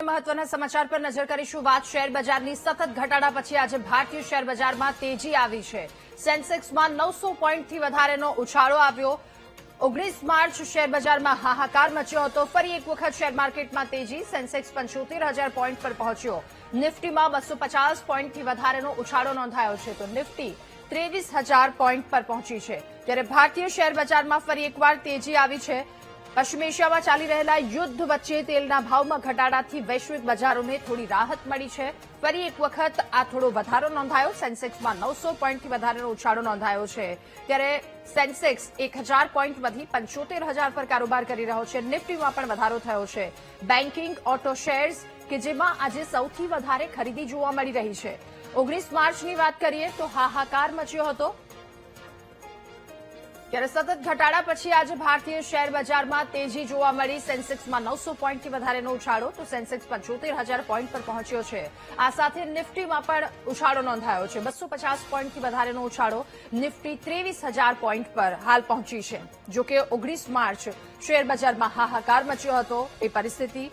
મહત્વના સમાચાર પર નજર કરીશું. વાત શેર બજારની સતત ઘટાડા પછી આજે ભારતીય શેર બજારમાં તેજી આવી છે. સેન્સેક્સમાં 900 પોઈન્ટથી વધારેનો ઉછાળો આવ્યો. 19 માર્ચ શેર બજારમાં હાહાકાર મચ્યો હતો. ફરી એક વખત શેર માર્કેટમાં તેજી. સેન્સેક્સ 75,000 પોઈન્ટ પર પહોંચ્યો. નિફ્ટીમાં 250 પોઈન્ટથી વધારેનો ઉછાળો નોંધાયો છે, તો નિફ્ટી 23,000 પોઈન્ટ પર પહોંચી છે. ત્યારે ભારતીય શેર બજારમાં ફરી એકવાર તેજી આવી છે. પશ્ચિમ એશિયામાં ચાલી રહેલા યુદ્ધ વચ્ચે તેલના ભાવમાં ઘટાડાથી વૈશ્વિક બજારોને થોડી રાહત મળી છે. ફરી એક વખત આ થોડો વધારો નોંધાયો. સેન્સેક્સમાં 900 પોઈન્ટથી વધારેનો ઉછાળો નોંધાયો છે. ત્યારે સેન્સેક્સ 1,000 પોઈન્ટ વધી 75,000 પર કારોબાર કરી રહ્યો છે. નિફ્ટીમાં પણ વધારો થયો છે. બેન્કિંગ, ઓટો શેર્સ કે જેમાં આજે સૌથી વધારે ખરીદી જોવા મળી રહી છે. 19 માર્ચની વાત કરીએ તો હાહાકાર મચ્યો હતો. ત્યારે સતત ઘટાડા પછી આજે ભારતીય શેર બજારમાં તેજી જોવા મળી. સેન્સેક્સમાં 900 પોઈન્ટથી વધારેનો ઉછાળો, તો સેન્સેક્સ 75,000 પોઈન્ટ પર પહોંચ્યો છે. આ સાથે નિફ્ટીમાં પણ ઉછાળો નોંધાયો છે. 250 પોઈન્ટથી વધારેનો ઉછાળો. નિફ્ટી 23,000 પોઈન્ટ પર હાલ પહોંચી છે. જોકે 19 માર્ચ શેર બજારમાં હાહાકાર મચ્યો હતો. એ પરિસ્થિતિ